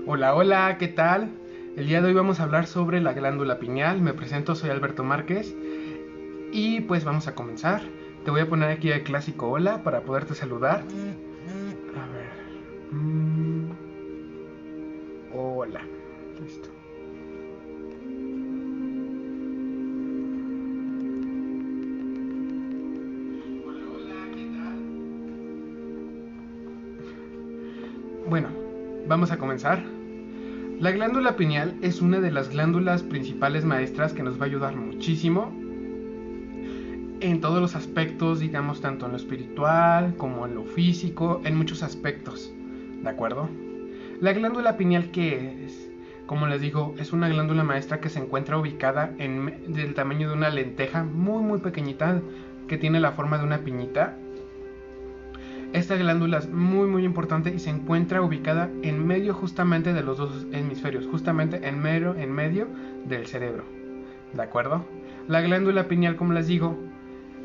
Hola, hola, ¿qué tal? El día de hoy vamos a hablar sobre la glándula pineal. Me presento, soy Alberto Márquez y pues vamos a comenzar. Te voy a poner aquí el clásico hola para poderte saludar. A ver. Hola. Listo. Hola, hola, ¿qué tal? Bueno, vamos a comenzar. La glándula pineal es una de las glándulas principales maestras que nos va a ayudar muchísimo en todos los aspectos, digamos, tanto en lo espiritual como en lo físico, en muchos aspectos, ¿de acuerdo? La glándula pineal, ¿qué es? Como les digo, es una glándula maestra que se encuentra ubicada del tamaño de una lenteja muy pequeñita que tiene la forma de una piñita. Esta glándula es muy importante y se encuentra ubicada en medio justamente de los dos hemisferios, justamente en medio del cerebro, ¿de acuerdo? La glándula pineal, como les digo,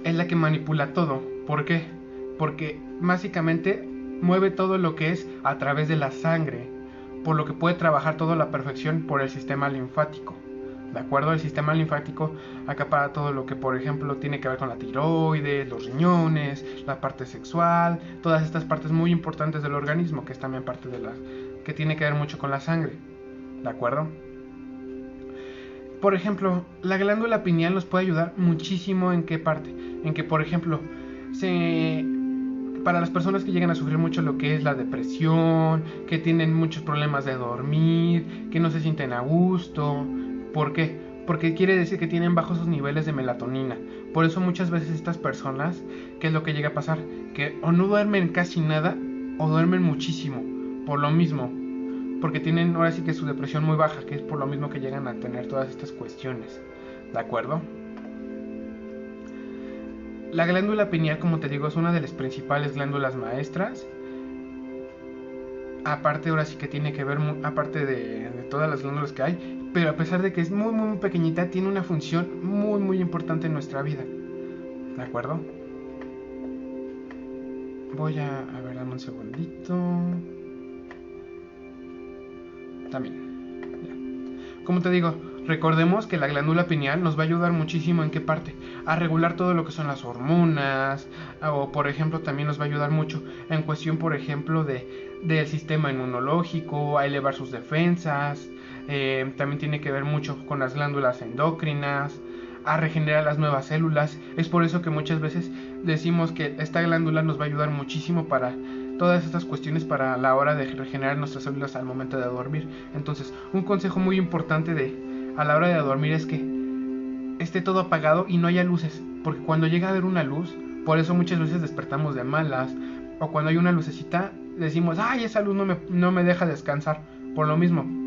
es la que manipula todo. ¿Por qué? Porque básicamente mueve todo lo que es a través de la sangre, por lo que puede trabajar todo a la perfección por el sistema linfático. ¿De acuerdo? El sistema linfático acapara todo lo que, por ejemplo, tiene que ver con la tiroides, los riñones, la parte sexual, todas estas partes muy importantes del organismo, que es también parte de la que tiene que ver mucho con la sangre. ¿De acuerdo? Por ejemplo, la glándula pineal nos puede ayudar muchísimo en qué parte. En que, por ejemplo, para las personas que llegan a sufrir mucho lo que es la depresión, que tienen muchos problemas de dormir, que no se sienten a gusto. ¿Por qué? Porque quiere decir que tienen bajos sus niveles de melatonina. Por eso muchas veces estas personas, ¿qué es lo que llega a pasar? Que o no duermen casi nada o duermen muchísimo. Por lo mismo, porque tienen ahora sí que su depresión muy baja, que es por lo mismo que llegan a tener todas estas cuestiones. ¿De acuerdo? La glándula pineal, como te digo, es una de las principales glándulas maestras. Aparte, ahora sí que tiene que ver, aparte de todas las glándulas que hay, pero a pesar de que es muy pequeñita, tiene una función muy importante en nuestra vida. ¿De acuerdo? Voy a ver, dame un segundito. También. Como te digo, recordemos que la glándula pineal nos va a ayudar muchísimo en qué parte, a regular todo lo que son las hormonas, o por ejemplo también nos va a ayudar mucho en cuestión, por ejemplo, del sistema inmunológico, a elevar sus defensas, también tiene que ver mucho con las glándulas endocrinas, a regenerar las nuevas células. Es por eso que muchas veces decimos que esta glándula nos va a ayudar muchísimo para todas estas cuestiones para la hora de regenerar nuestras células al momento de dormir. Entonces, un consejo muy importante a la hora de dormir es que esté todo apagado y no haya luces, porque cuando llega a haber una luz, por eso muchas veces despertamos de malas, o cuando hay una lucecita decimos, ay, esa luz no me deja descansar, por lo mismo.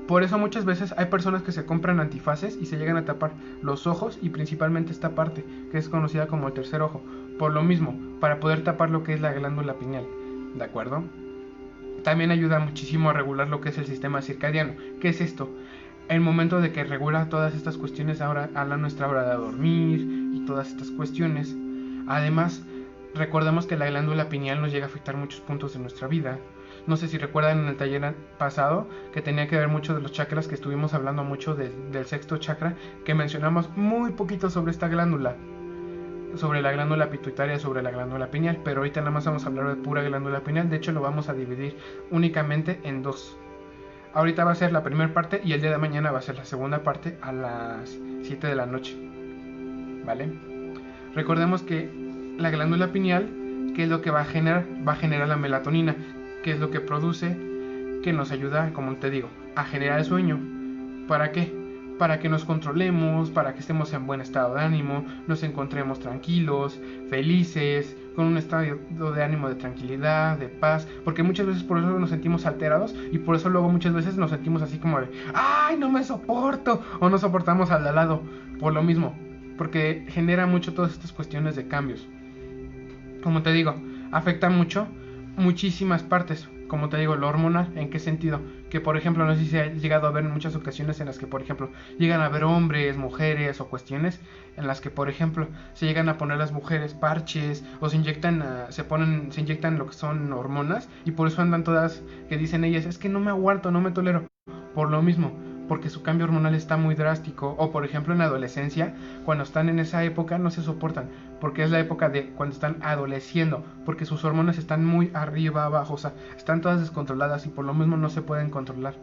Por eso muchas veces hay personas que se compran antifaces y se llegan a tapar los ojos y principalmente esta parte, que es conocida como el tercer ojo, por lo mismo, para poder tapar lo que es la glándula pineal, ¿de acuerdo? También ayuda muchísimo a regular lo que es el sistema circadiano. ¿Qué es esto? El momento de que regula todas estas cuestiones ahora a nuestra hora de dormir y todas estas cuestiones. Además, recordemos que la glándula pineal nos llega a afectar muchos puntos de nuestra vida. No sé si recuerdan en el taller pasado que tenía que ver mucho de los chakras, que estuvimos hablando mucho del sexto chakra, que mencionamos muy poquito sobre esta glándula, sobre la glándula pituitaria, sobre la glándula pineal, pero ahorita nada más vamos a hablar de pura glándula pineal. De hecho, lo vamos a dividir únicamente en dos. Ahorita va a ser la primera parte y el día de mañana va a ser la segunda parte a las 7 de la noche, ¿vale? Recordemos que la glándula pineal, ¿qué es lo que va a generar? Va a generar la melatonina, que es lo que produce, que nos ayuda, como te digo, a generar el sueño. ¿Para qué? Para que nos controlemos, para que estemos en buen estado de ánimo, nos encontremos tranquilos, felices, con un estado de ánimo de tranquilidad, de paz, porque muchas veces por eso nos sentimos alterados y por eso luego muchas veces nos sentimos así como de, ¡ay, no me soporto! O no soportamos al de al lado, por lo mismo, porque genera mucho todas estas cuestiones de cambios. Como te digo, afecta muchísimas partes. como te digo, lo hormonal, ¿en qué sentido? Que por ejemplo, no sé si se ha llegado a ver en muchas ocasiones en las que por ejemplo llegan a ver hombres, mujeres o cuestiones en las que por ejemplo se llegan a poner las mujeres parches o se inyectan, se inyectan lo que son hormonas y por eso andan todas que dicen ellas, es que no me aguanto, no me tolero, por lo mismo, porque su cambio hormonal está muy drástico. O por ejemplo en la adolescencia, cuando están en esa época no se soportan, porque es la época de cuando están adoleciendo, porque sus hormonas están muy arriba, abajo, o sea, están todas descontroladas y por lo mismo no se pueden controlar.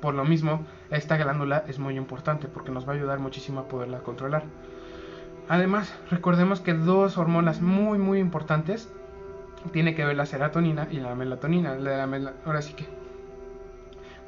Por lo mismo, esta glándula es muy importante porque nos va a ayudar muchísimo a poderla controlar. Además, recordemos que dos hormonas muy importantes tiene que ver la serotonina y la melatonina. Ahora sí que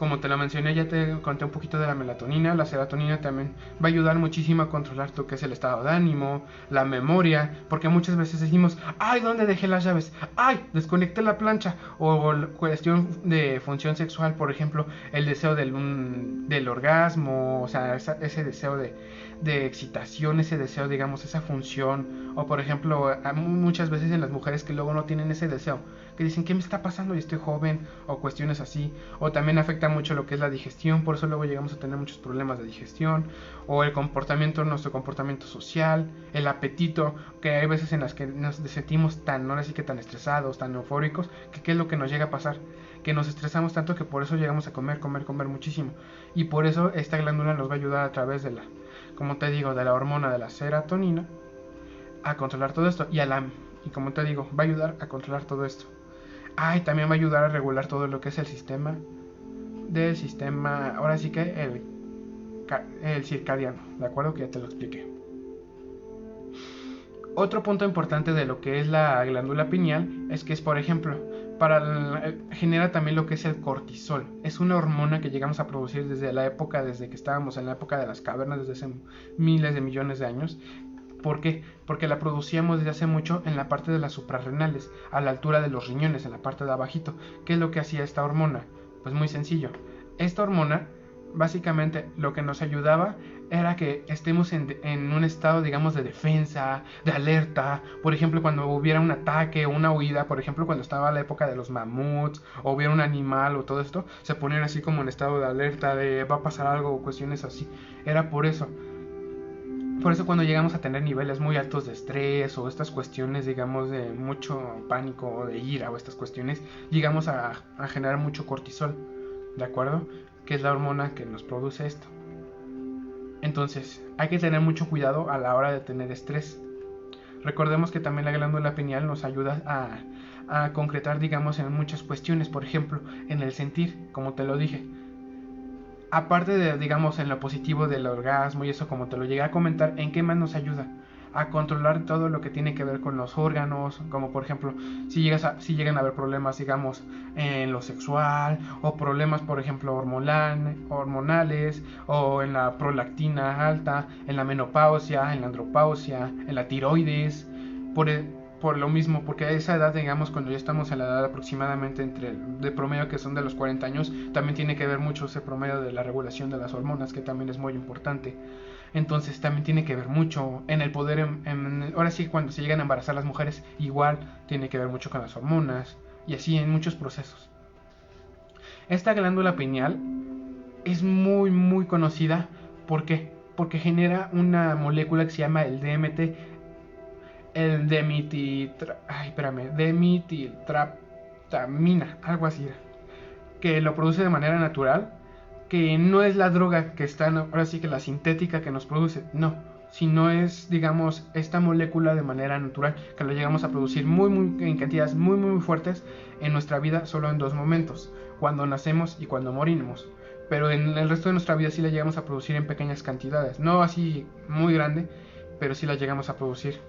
como te lo mencioné, ya te conté un poquito de la melatonina. La serotonina también va a ayudar muchísimo a controlar lo que es el estado de ánimo, la memoria, porque muchas veces decimos, ay, ¿dónde dejé las llaves? Ay, desconecté la plancha. O cuestión de función sexual, por ejemplo, el deseo del orgasmo, o sea, ese deseo de excitación, ese deseo, digamos, esa función. O por ejemplo, muchas veces en las mujeres que luego no tienen ese deseo, que dicen, ¿qué me está pasando? Y estoy joven, o cuestiones así. O también afecta mucho lo que es la digestión, por eso luego llegamos a tener muchos problemas de digestión, o el comportamiento, nuestro comportamiento social, el apetito, que hay veces en las que nos sentimos tan, ahora sí que tan estresados, tan eufóricos, que qué es lo que nos llega a pasar, que nos estresamos tanto que por eso llegamos a comer muchísimo, y por eso esta glándula nos va a ayudar a través de la, como te digo, de la hormona de la serotonina, a controlar todo esto, y como te digo, va a ayudar a controlar todo esto. Y también va a ayudar a regular todo lo que es el sistema ahora sí que el circadiano, ¿de acuerdo? Que ya te lo expliqué. Otro punto importante de lo que es la glándula pineal es que es, por ejemplo, genera también lo que es el cortisol. Es una hormona que llegamos a producir desde que estábamos en la época de las cavernas, desde hace miles de millones de años. ¿Por qué? Porque la producíamos desde hace mucho en la parte de las suprarrenales, a la altura de los riñones, en la parte de abajito. ¿Qué es lo que hacía esta hormona? Pues muy sencillo. Esta hormona, básicamente, lo que nos ayudaba era que estemos en un estado, digamos, de defensa, de alerta. Por ejemplo, cuando hubiera un ataque o una huida, por ejemplo, cuando estaba la época de los mamuts, o hubiera un animal o todo esto, se ponían así como en estado de alerta, de va a pasar algo o cuestiones así. Era por eso. Por eso cuando llegamos a tener niveles muy altos de estrés o estas cuestiones, digamos, de mucho pánico o de ira o estas cuestiones, llegamos a generar mucho cortisol, ¿de acuerdo? Que es la hormona que nos produce esto. Entonces, hay que tener mucho cuidado a la hora de tener estrés. Recordemos que también la glándula pineal nos ayuda a concretar, digamos, en muchas cuestiones, por ejemplo, en el sentir, como te lo dije. Aparte de, digamos, en lo positivo del orgasmo y eso, como te lo llegué a comentar, ¿en qué más nos ayuda? A controlar todo lo que tiene que ver con los órganos, como por ejemplo, si llegan a haber problemas, digamos, en lo sexual, o problemas, por ejemplo, hormonales, o en la prolactina alta, en la menopausia, en la andropausia, en la tiroides, por lo mismo, porque a esa edad, digamos, cuando ya estamos en la edad aproximadamente de promedio que son de los 40 años, también tiene que ver mucho ese promedio de la regulación de las hormonas, que también es muy importante. Entonces también tiene que ver mucho en el poder, ahora sí, cuando se llegan a embarazar las mujeres, igual tiene que ver mucho con las hormonas, y así en muchos procesos. Esta glándula pineal es muy conocida, ¿por qué? Porque genera una molécula que se llama el DMT, el demitiltraptamina, algo así, que lo produce de manera natural, que no es la droga que está, ahora sí que la sintética que nos produce, no, sino es, digamos, esta molécula de manera natural, que lo llegamos a producir en cantidades muy fuertes en nuestra vida, solo en dos momentos, cuando nacemos y cuando morimos. Pero en el resto de nuestra vida sí la llegamos a producir en pequeñas cantidades, no así muy grande, pero sí la llegamos a producir.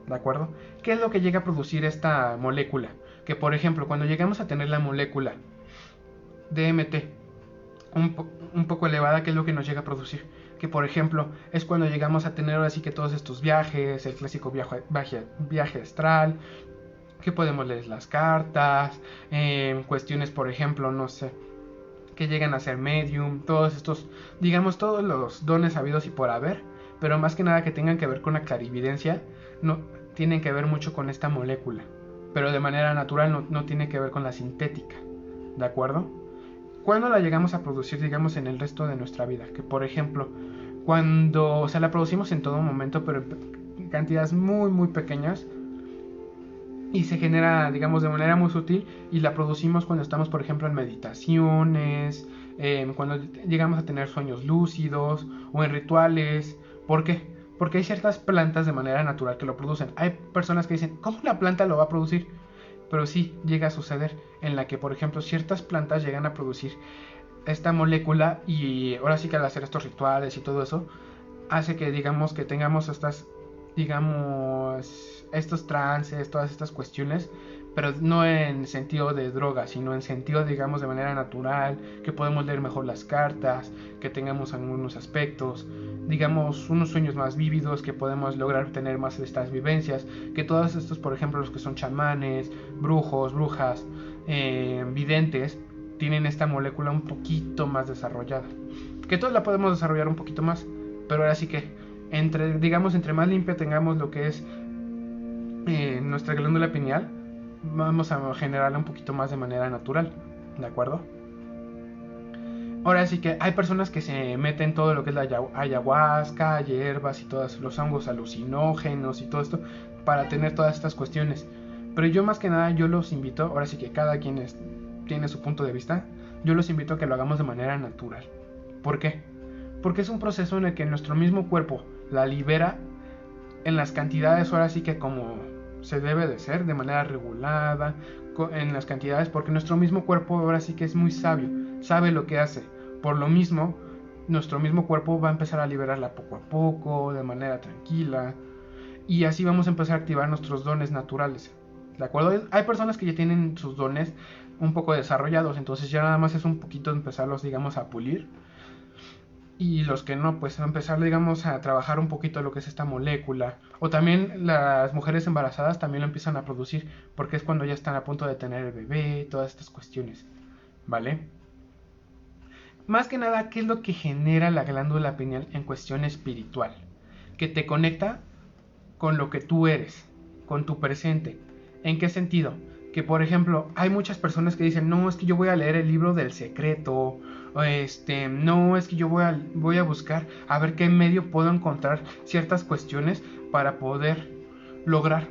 ¿De acuerdo? ¿Qué es lo que llega a producir esta molécula? Que por ejemplo, cuando llegamos a tener la molécula DMT un poco elevada, ¿qué es lo que nos llega a producir? Que por ejemplo, es cuando llegamos a tener ahora sí que todos estos viajes, el clásico viaje astral, que podemos leer las cartas, cuestiones por ejemplo, no sé, que llegan a ser medium, todos estos, digamos, todos los dones habidos y por haber, pero más que nada que tengan que ver con la clarividencia, no tienen que ver mucho con esta molécula, pero de manera natural, no tiene que ver con la sintética, ¿de acuerdo? ¿Cuándo la llegamos a producir, digamos, en el resto de nuestra vida? Que por ejemplo, cuando, o sea, la producimos en todo momento, pero en cantidades muy, muy pequeñas, y se genera, digamos, de manera muy sutil, y la producimos cuando estamos, por ejemplo, en meditaciones, cuando llegamos a tener sueños lúcidos o en rituales. ¿Por qué? Porque hay ciertas plantas de manera natural que lo producen. Hay personas que dicen, ¿cómo la planta lo va a producir? Pero sí llega a suceder, en la que, por ejemplo, ciertas plantas llegan a producir esta molécula, y ahora sí que al hacer estos rituales y todo eso, hace que, digamos, que tengamos estas, digamos, estos trances, todas estas cuestiones, pero no en sentido de droga, sino en sentido, digamos, de manera natural, que podemos leer mejor las cartas, que tengamos algunos aspectos, digamos, unos sueños más vívidos, que podemos lograr tener más de estas vivencias, que todos estos, por ejemplo, los que son chamanes, brujos, brujas, videntes, tienen esta molécula un poquito más desarrollada. Que todos la podemos desarrollar un poquito más, pero ahora sí que entre, digamos, entre más limpia tengamos lo que es nuestra glándula pineal, vamos a generarla un poquito más de manera natural, ¿de acuerdo? Ahora sí que hay personas que se meten todo lo que es la ayahuasca, hierbas y todos los hongos alucinógenos y todo esto para tener todas estas cuestiones. Pero yo más que nada, yo los invito, ahora sí que cada quien tiene su punto de vista, yo los invito a que lo hagamos de manera natural. ¿Por qué? Porque es un proceso en el que nuestro mismo cuerpo la libera en las cantidades, ahora sí que como se debe de ser, de manera regulada, en las cantidades, porque nuestro mismo cuerpo ahora sí que es muy sabio, sabe lo que hace. Por lo mismo, nuestro mismo cuerpo va a empezar a liberarla poco a poco, de manera tranquila, y así vamos a empezar a activar nuestros dones naturales. ¿De acuerdo? Hay personas que ya tienen sus dones un poco desarrollados, entonces ya nada más es un poquito empezarlos, digamos, a pulir. Y los que no, pues empezar, digamos, a trabajar un poquito lo que es esta molécula. O también las mujeres embarazadas también lo empiezan a producir, porque es cuando ya están a punto de tener el bebé, todas estas cuestiones, ¿vale? Más que nada, ¿qué es lo que genera la glándula pineal en cuestión espiritual? Que te conecta con lo que tú eres, con tu presente. ¿En qué sentido? Que por ejemplo, hay muchas personas que dicen, no, es que yo voy a leer el libro del secreto, o no, es que yo voy a buscar a ver qué medio puedo encontrar ciertas cuestiones para poder lograr.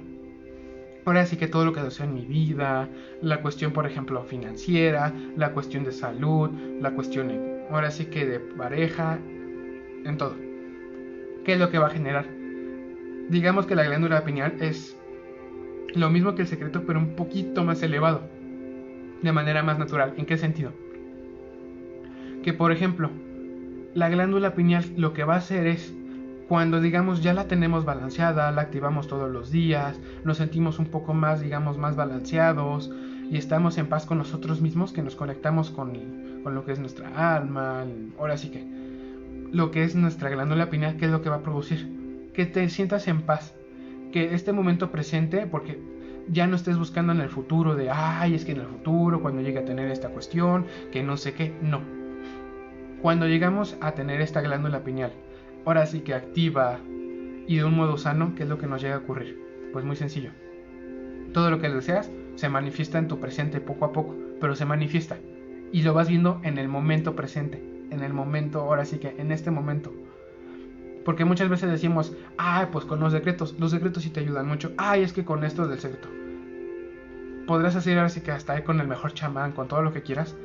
Ahora sí que todo lo que deseo en mi vida, la cuestión, por ejemplo, financiera, la cuestión de salud, la cuestión, ahora sí que de pareja, en todo. ¿Qué es lo que va a generar? Digamos que la glándula pineal es lo mismo que el secreto, pero un poquito más elevado, de manera más natural. ¿En qué sentido? Que por ejemplo, la glándula pineal lo que va a hacer es, cuando digamos ya la tenemos balanceada, la activamos todos los días, nos sentimos un poco más, digamos, más balanceados y estamos en paz con nosotros mismos, que nos conectamos con lo que es nuestra alma, ahora sí que lo que es nuestra glándula pineal, ¿qué es lo que va a producir? Que te sientas en paz, que este momento presente, porque ya no estés buscando en el futuro de, ay, es que en el futuro, cuando llegue a tener esta cuestión, que no sé qué, no. Cuando llegamos a tener esta glándula pineal, ahora sí que activa y de un modo sano, ¿qué es lo que nos llega a ocurrir? Pues muy sencillo. Todo lo que deseas se manifiesta en tu presente poco a poco, pero se manifiesta. Y lo vas viendo en el momento presente, en el momento, ahora sí que en este momento. Porque muchas veces decimos, ay, pues con los decretos sí te ayudan mucho. Ay, es que con esto del secreto. Podrás hacer ahora sí que hasta ahí con el mejor chamán, con todo lo que quieras.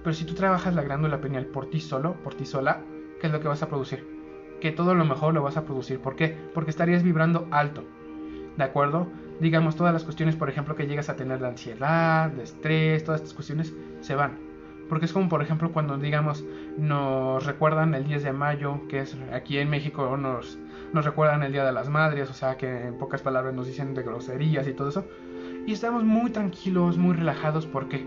Pero si tú trabajas la glándula pineal por ti solo, por ti sola, ¿qué es lo que vas a producir? Que todo lo mejor lo vas a producir. ¿Por qué? Porque estarías vibrando alto. ¿De acuerdo? Digamos, todas las cuestiones, por ejemplo, que llegas a tener de ansiedad, de estrés, todas estas cuestiones se van. Porque es como, por ejemplo, cuando, digamos, nos recuerdan el 10 de mayo, que es aquí en México, nos recuerdan el Día de las Madres, o sea, que en pocas palabras nos dicen de groserías y todo eso. Y estamos muy tranquilos, muy relajados. ¿Por qué?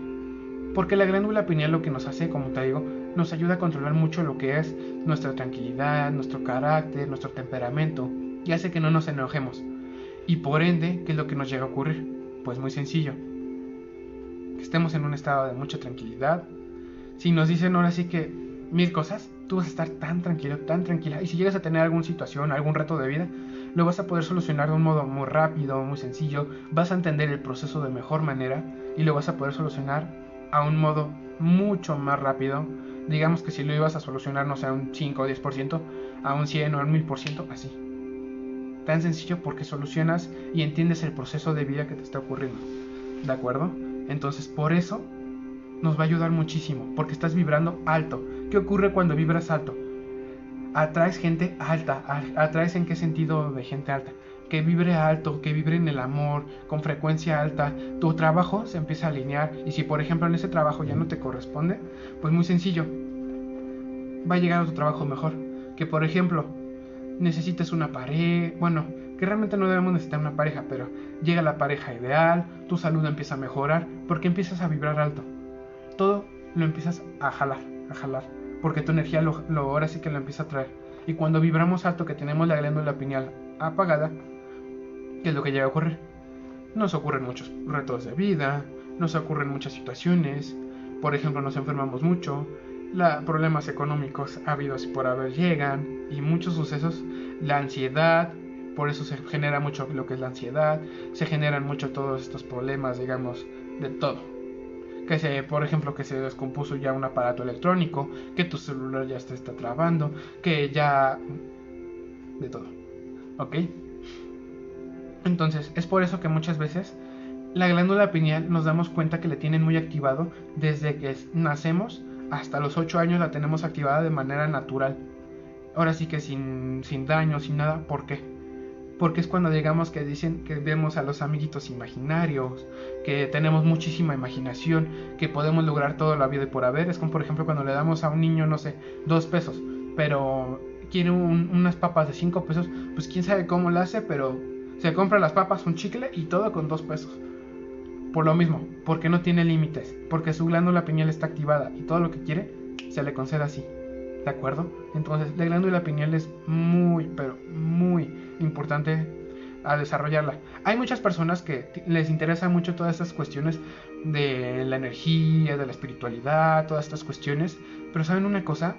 Porque la glándula pineal lo que nos hace, como te digo, nos ayuda a controlar mucho lo que es nuestra tranquilidad, nuestro carácter, nuestro temperamento, y hace que no nos enojemos. Y por ende, ¿qué es lo que nos llega a ocurrir? Pues muy sencillo, que estemos en un estado de mucha tranquilidad. Si nos dicen ahora sí que 1000 cosas, tú vas a estar tan tranquilo, tan tranquila, y si llegas a tener alguna situación, algún reto de vida, lo vas a poder solucionar de un modo muy rápido, muy sencillo, vas a entender el proceso de mejor manera y lo vas a poder solucionar a un modo mucho más rápido. Digamos que si lo ibas a solucionar, no sé, a un 5 o 10%, a un 100 o a un 1000%, así. Tan sencillo porque solucionas y entiendes el proceso de vida que te está ocurriendo. ¿De acuerdo? Entonces, por eso nos va a ayudar muchísimo, porque estás vibrando alto. ¿Qué ocurre cuando vibras alto? Atraes gente alta. ¿Atraes en qué sentido de gente alta? Que vibre alto, que vibre en el amor, con frecuencia alta. Tu trabajo se empieza a alinear. Y si por ejemplo en ese trabajo ya no te corresponde, pues muy sencillo, va a llegar a tu trabajo mejor. Que por ejemplo necesitas una pareja, bueno, que realmente no debemos necesitar una pareja, pero llega la pareja ideal, tu salud empieza a mejorar, porque empiezas a vibrar alto. Todo lo empiezas a jalar, porque tu energía ahora sí que lo empieza a traer. Y cuando vibramos alto, que tenemos la glándula pineal apagada, ¿qué es lo que llega a ocurrir? Nos ocurren muchos retos de vida, nos ocurren muchas situaciones, por ejemplo nos enfermamos mucho, problemas económicos habidos y por haber llegan, y muchos sucesos, la ansiedad, por eso se genera mucho lo que es la ansiedad, se generan mucho todos estos problemas, digamos, de todo. Por ejemplo, que se descompuso ya un aparato electrónico, que tu celular ya se está trabando, que ya... de todo, ¿ok? Entonces, es por eso que muchas veces la glándula pineal nos damos cuenta que la tienen muy activado desde que nacemos hasta los 8 años la tenemos activada de manera natural. Ahora sí que sin daño, sin nada. ¿Por qué? Porque es cuando digamos que dicen que vemos a los amiguitos imaginarios, que tenemos muchísima imaginación, que podemos lograr todo la vida y por haber. Es como por ejemplo cuando le damos a un niño, no sé, 2 pesos, pero quiere unas papas de 5 pesos, pues quién sabe cómo lo hace, pero se compra las papas, un chicle y todo con 2 pesos. Por lo mismo, porque no tiene límites, porque su glándula pineal está activada y todo lo que quiere se le concede así. ¿De acuerdo? Entonces la glándula pineal es muy, pero muy importante a desarrollarla. Hay muchas personas que les interesa mucho todas estas cuestiones de la energía, de la espiritualidad, todas estas cuestiones, pero ¿saben una cosa?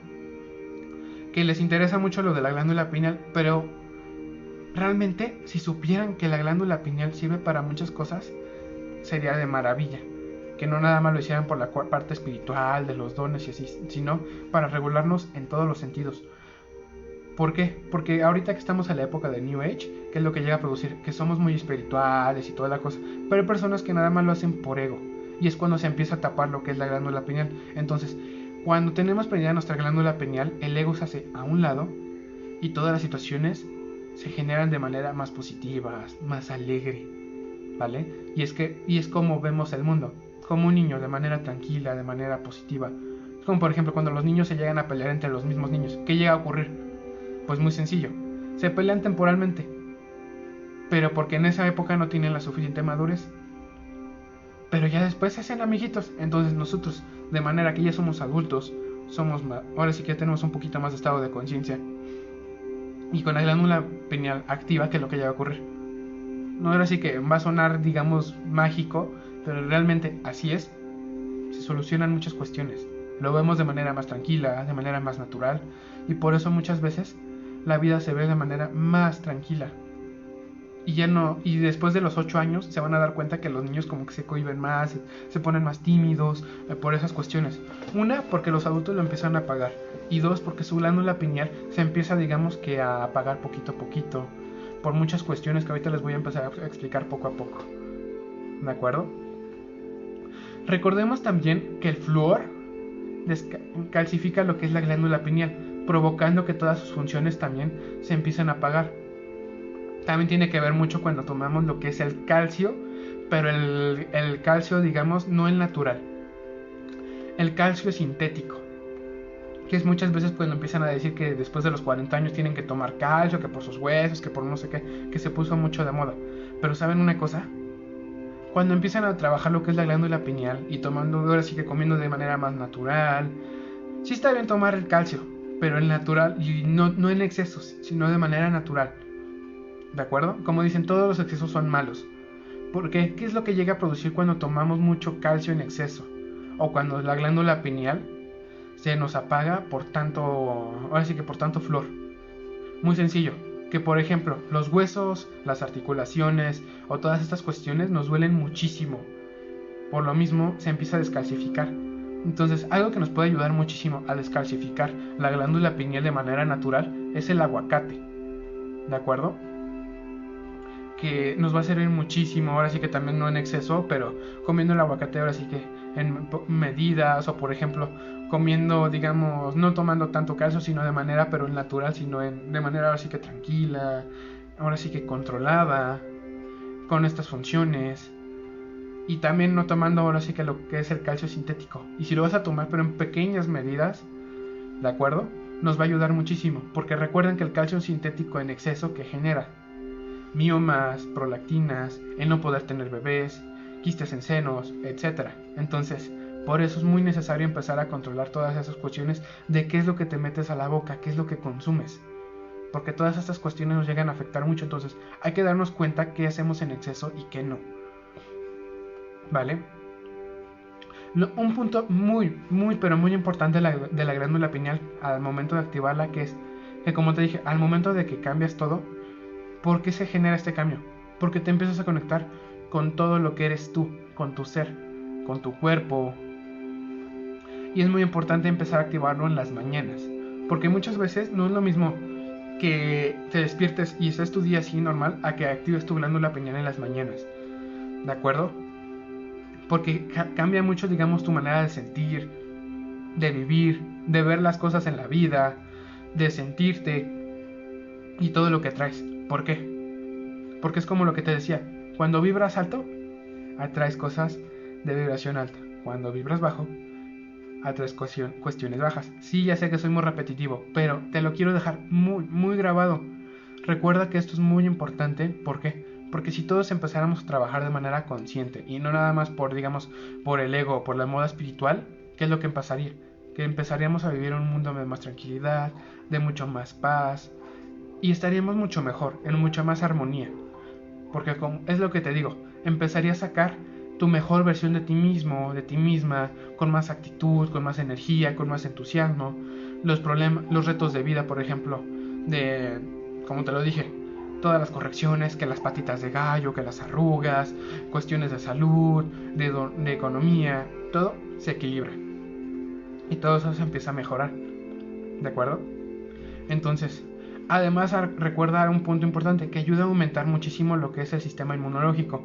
Que les interesa mucho lo de la glándula pineal, pero realmente si supieran que la glándula pineal sirve para muchas cosas, sería de maravilla. Que no nada más lo hicieran por la parte espiritual, de los dones y así, sino para regularnos en todos los sentidos. ¿Por qué? Porque ahorita que estamos en la época de New Age, que es lo que llega a producir, que somos muy espirituales y toda la cosa, pero hay personas que nada más lo hacen por ego, y es cuando se empieza a tapar lo que es la glándula pineal. Entonces, cuando tenemos prendida nuestra glándula pineal, el ego se hace a un lado y todas las situaciones se generan de manera más positiva, más alegre, ¿vale? Y es como vemos el mundo, como un niño, de manera tranquila, de manera positiva. Como por ejemplo cuando los niños se llegan a pelear entre los mismos niños. ¿Qué llega a ocurrir? Pues muy sencillo, se pelean temporalmente, pero porque en esa época no tienen la suficiente madurez. Pero ya después se hacen amiguitos. Entonces nosotros, de manera que ya somos adultos, ahora sí que tenemos un poquito más de estado de conciencia, y con la glándula pineal activa, que es lo que llega a ocurrir. No, ahora sí que va a sonar, digamos, mágico, pero realmente así es. Se solucionan muchas cuestiones. Lo vemos de manera más tranquila, de manera más natural, y por eso muchas veces la vida se ve de manera más tranquila. Y después de los 8 años se van a dar cuenta que los niños como que se cohíben más, se ponen más tímidos, por esas cuestiones. Una, porque los adultos lo empiezan a apagar, y dos, porque su glándula pineal se empieza, digamos que a apagar poquito a poquito, por muchas cuestiones que ahorita les voy a empezar a explicar poco a poco. ¿De acuerdo? Recordemos también que el flúor calcifica lo que es la glándula pineal, provocando que todas sus funciones también se empiecen a apagar. También tiene que ver mucho cuando tomamos lo que es el calcio, pero el calcio, digamos, no el natural. El calcio sintético, que es muchas veces cuando empiezan a decir que después de los 40 años tienen que tomar calcio, que por sus huesos, que por no sé qué, que se puso mucho de moda. Pero ¿saben una cosa? Cuando empiezan a trabajar lo que es la glándula pineal y tomando, ahora sí que comiendo de manera más natural, sí está bien tomar el calcio, pero el natural, y no en excesos, sino de manera natural. ¿De acuerdo? Como dicen, todos los excesos son malos. ¿Por qué? ¿Qué es lo que llega a producir cuando tomamos mucho calcio en exceso? O cuando la glándula pineal se nos apaga por tanto, ahora sí que por tanto flúor. Muy sencillo, que por ejemplo los huesos, las articulaciones o todas estas cuestiones nos duelen muchísimo. Por lo mismo se empieza a descalcificar. Entonces, algo que nos puede ayudar muchísimo a descalcificar la glándula pineal de manera natural es el aguacate, ¿de acuerdo? Que nos va a servir muchísimo, ahora sí que también no en exceso, pero comiendo el aguacate ahora sí que en medidas, o por ejemplo comiendo, digamos, no tomando tanto calcio sino de manera pero natural, sino de manera ahora sí que tranquila, ahora sí que controlada, con estas funciones, y también no tomando ahora sí que lo que es el calcio sintético, y si lo vas a tomar pero en pequeñas medidas, ¿de acuerdo? Nos va a ayudar muchísimo, porque recuerden que el calcio sintético en exceso que genera miomas, prolactinas, el no poder tener bebés, quistes en senos, etc. Entonces, por eso es muy necesario empezar a controlar todas esas cuestiones de qué es lo que te metes a la boca, qué es lo que consumes. Porque todas estas cuestiones nos llegan a afectar mucho, entonces hay que darnos cuenta qué hacemos en exceso y qué no. ¿Vale? Un punto pero muy importante de la glándula pineal al momento de activarla, que es que, como te dije, al momento de que cambias todo, ¿por qué se genera este cambio? Porque te empiezas a conectar con todo lo que eres tú, con tu ser, con tu cuerpo. Y es muy importante empezar a activarlo en las mañanas, porque muchas veces no es lo mismo que te despiertes y estés tu día así normal a que actives tu glándula pineal en las mañanas, ¿de acuerdo? Porque cambia mucho, digamos, tu manera de sentir, de vivir, de ver las cosas en la vida, de sentirte y todo lo que traes. ¿Por qué? Porque es como lo que te decía, cuando vibras alto, atraes cosas de vibración alta. Cuando vibras bajo, atraes cuestiones bajas. Sí, ya sé que soy muy repetitivo, pero te lo quiero dejar muy grabado. Recuerda que esto es muy importante. ¿Por qué? Porque si todos empezáramos a trabajar de manera consciente y no nada más por, digamos, por el ego o por la moda espiritual, ¿qué es lo que pasaría? Que empezaríamos a vivir en un mundo de más tranquilidad, de mucho más paz, y estaríamos mucho mejor, en mucha más armonía. Porque como es lo que te digo, empezarías a sacar tu mejor versión de ti mismo, de ti misma, con más actitud, con más energía, con más entusiasmo. Los problemas, los retos de vida, por ejemplo, de, como te lo dije, todas las correcciones, que las patitas de gallo, que las arrugas, cuestiones de salud, de economía, todo se equilibra. Y todo eso se empieza a mejorar. ¿De acuerdo? Entonces, además recuerda un punto importante que ayuda a aumentar muchísimo lo que es el sistema inmunológico,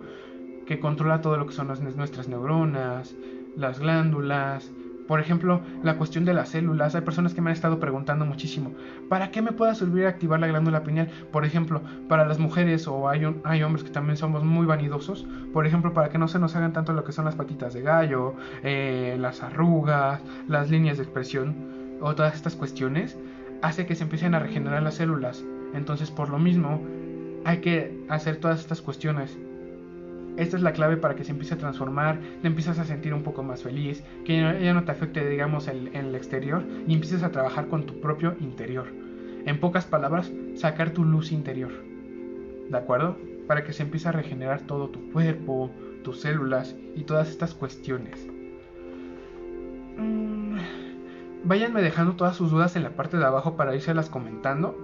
que controla todo lo que son nuestras neuronas, las glándulas. Por ejemplo, la cuestión de las células. Hay personas que me han estado preguntando muchísimo, ¿para qué me puede servir activar la glándula pineal? Por ejemplo, para las mujeres, o hay hombres que también somos muy vanidosos, por ejemplo, para que no se nos hagan tanto lo que son las patitas de gallo, las arrugas, las líneas de expresión, o todas estas cuestiones, hace que se empiecen a regenerar las células. Entonces, por lo mismo, hay que hacer todas estas cuestiones. Esta es la clave para que se empiece a transformar, te empiezas a sentir un poco más feliz, que ya no te afecte, digamos, en el exterior, y empieces a trabajar con tu propio interior. En pocas palabras, sacar tu luz interior. ¿De acuerdo? Para que se empiece a regenerar todo tu cuerpo, tus células y todas estas cuestiones. Váyanme dejando todas sus dudas en la parte de abajo para irselas comentando.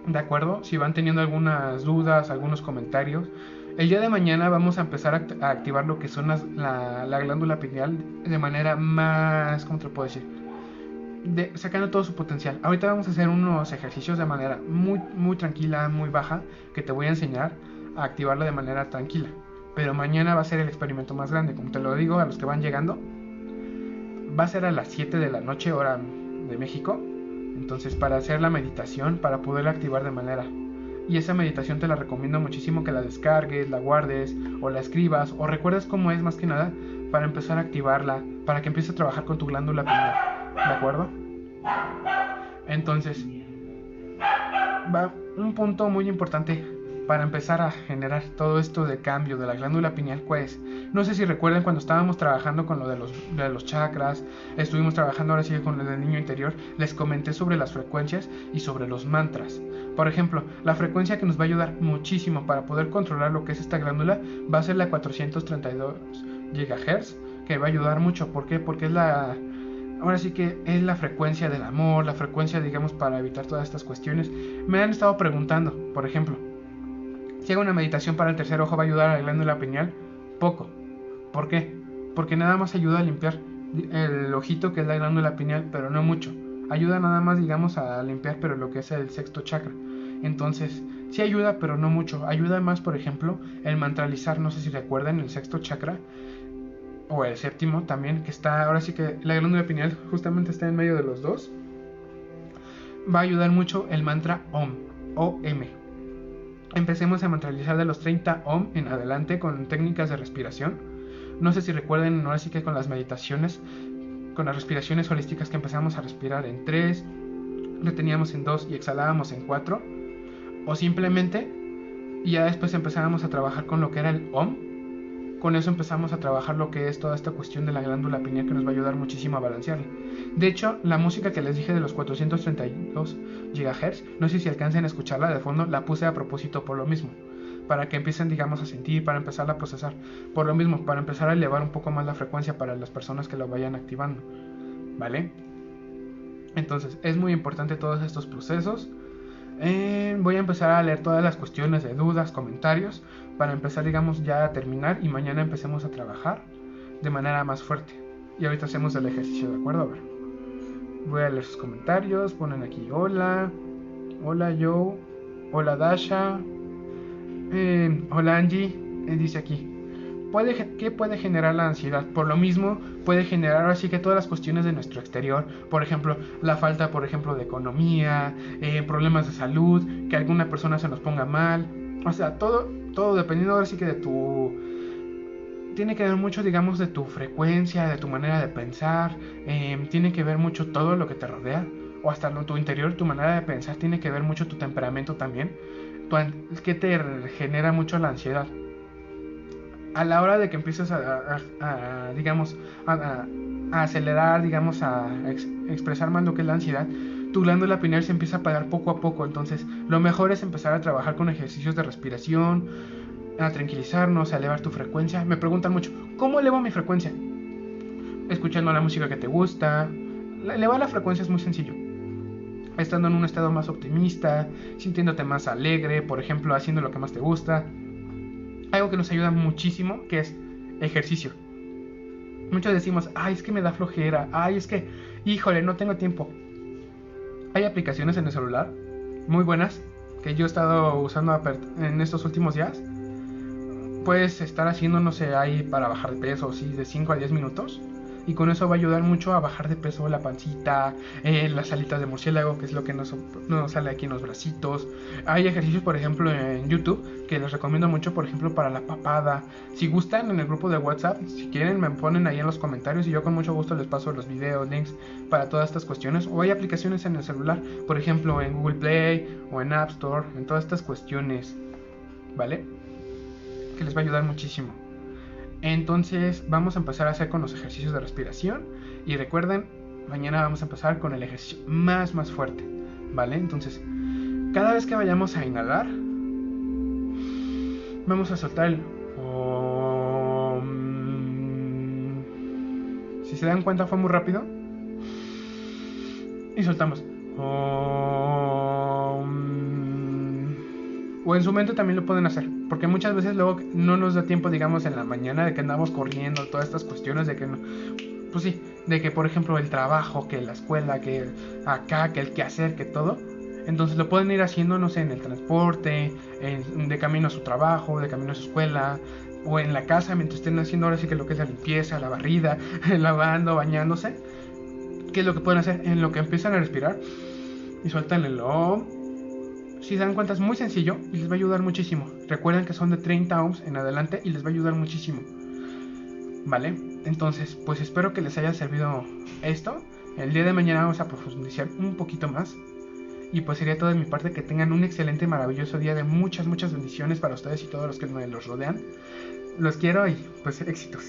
¿De acuerdo? Si van teniendo algunas dudas, algunos comentarios. El día de mañana vamos a empezar a activar lo que son la glándula pineal de manera más, ¿cómo te lo puedo decir? Sacando todo su potencial. Ahorita vamos a hacer unos ejercicios de manera muy tranquila, muy baja, que te voy a enseñar a activarla de manera tranquila. Pero mañana va a ser el experimento más grande, como te lo digo a los que van llegando. Va a ser a las 7 de la noche, hora de México. Entonces, para hacer la meditación, para poderla activar de manera. Y esa meditación te la recomiendo muchísimo que la descargues, la guardes, o la escribas, o recuerdes cómo es más que nada, para empezar a activarla, para que empieces a trabajar con tu glándula pineal. ¿De acuerdo? Entonces, va un punto muy importante para empezar a generar todo esto de cambio de la glándula pineal, pues, no sé si recuerdan cuando estábamos trabajando con lo de los chakras, estuvimos trabajando ahora sí con lo del niño interior, les comenté sobre las frecuencias y sobre los mantras. Por ejemplo, la frecuencia que nos va a ayudar muchísimo para poder controlar lo que es esta glándula va a ser la 432 GHz, que va a ayudar mucho. ¿Por qué? Porque ahora sí que es la frecuencia del amor, la frecuencia, digamos, para evitar todas estas cuestiones. Me han estado preguntando, por ejemplo, si hago una meditación para el tercer ojo, ¿va a ayudar a la glándula pineal? Poco. ¿Por qué? Porque nada más ayuda a limpiar el ojito que es la glándula pineal, pero no mucho. Ayuda nada más, digamos, a limpiar, pero lo que es el sexto chakra. Entonces, sí ayuda, pero no mucho. Ayuda más, por ejemplo, el mantralizar, no sé si recuerdan, el sexto chakra, o el séptimo también, que está, ahora sí que la glándula pineal justamente está en medio de los dos. Va a ayudar mucho el mantra OM, O-M. Empecemos a mantralizar de los 30 OM en adelante con técnicas de respiración. No sé si recuerden, ahora sí que con las meditaciones, con las respiraciones holísticas, que empezamos a respirar en 3, reteníamos en 2 y exhalábamos en 4, o simplemente, y ya después empezábamos a trabajar con lo que era el OM. Con eso empezamos a trabajar lo que es toda esta cuestión de la glándula pineal, que nos va a ayudar muchísimo a balancearla. De hecho, la música que les dije de los 432 GHz, no sé si alcancen a escucharla de fondo, la puse a propósito por lo mismo, para que empiecen, digamos, a sentir, para empezar a procesar, por lo mismo, para empezar a elevar un poco más la frecuencia para las personas que lo vayan activando, ¿vale? Entonces, es muy importante todos estos procesos. Voy a empezar a leer todas las cuestiones de dudas, comentarios, para empezar, digamos, ya a terminar, y mañana empecemos a trabajar de manera más fuerte. Y ahorita hacemos el ejercicio, ¿de acuerdo? A ver, voy a leer sus comentarios. Ponen aquí: hola, hola Joe, hola Dasha, hola Angie. Dice aquí: ¿qué puede generar la ansiedad? Por lo mismo, puede generar así que todas las cuestiones de nuestro exterior. Por ejemplo, la falta, por ejemplo, de economía, problemas de salud, que alguna persona se nos ponga mal. O sea, todo dependiendo ahora sí que de tu... Tiene que ver mucho, digamos, de tu frecuencia, de tu manera de pensar. Tiene que ver mucho todo lo que te rodea. O hasta tu interior, tu manera de pensar. Tiene que ver mucho tu temperamento también. Que te genera mucho la ansiedad. A la hora de que empiezas digamos, a acelerar, digamos, a expresar más lo que es la ansiedad, tu glándula pineal se empieza a apagar poco a poco. Entonces, lo mejor es empezar a trabajar con ejercicios de respiración, a tranquilizarnos, a elevar tu frecuencia. Me preguntan mucho: ¿cómo elevo mi frecuencia? Escuchando la música que te gusta. Elevar la frecuencia es muy sencillo. Estando en un estado más optimista, sintiéndote más alegre, por ejemplo, haciendo lo que más te gusta. Algo que nos ayuda muchísimo, que es ejercicio. Muchos decimos: ay, es que me da flojera, ay, es que, híjole, no tengo tiempo. Hay aplicaciones en el celular muy buenas que yo he estado usando en estos últimos días. Puedes estar haciendo, no sé, ahí para bajar de peso, sí, de 5 a 10 minutos. Y con eso va a ayudar mucho a bajar de peso la pancita, las alitas de murciélago, que es lo que nos sale aquí en los bracitos. Hay ejercicios, por ejemplo, en YouTube, que les recomiendo mucho, por ejemplo, para la papada. Si gustan, en el grupo de WhatsApp, si quieren, me ponen ahí en los comentarios y yo con mucho gusto les paso los videos, links para todas estas cuestiones. O hay aplicaciones en el celular, por ejemplo, en Google Play o en App Store, en todas estas cuestiones, ¿vale? Que les va a ayudar muchísimo. Entonces vamos a empezar a hacer con los ejercicios de respiración. Y recuerden, mañana vamos a empezar con el ejercicio más fuerte, ¿vale? Entonces, cada vez que vayamos a inhalar, vamos a soltar el OM. Si se dan cuenta, fue muy rápido. Y soltamos OM. O en su mente también lo pueden hacer, porque muchas veces luego no nos da tiempo, digamos, en la mañana, de que andamos corriendo, todas estas cuestiones de que no, pues sí, de que por ejemplo el trabajo, que la escuela, que acá, que el quehacer, que todo. Entonces lo pueden ir haciendo, no sé, en el transporte, de camino a su trabajo, de camino a su escuela, o en la casa mientras estén haciendo ahora sí que lo que es la limpieza, la barrida, lavando, bañándose. ¿Qué es lo que pueden hacer? En lo que empiezan a respirar y sueltan el OM. Si se dan cuenta, es muy sencillo y les va a ayudar muchísimo. Recuerden que son de 30 ohms en adelante y les va a ayudar muchísimo, ¿vale? Entonces, pues espero que les haya servido esto. El día de mañana vamos a profundizar un poquito más. Y pues sería todo de mi parte. Que tengan un excelente, maravilloso día de muchas bendiciones para ustedes y todos los que los rodean. Los quiero y pues éxitos,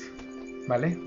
¿vale?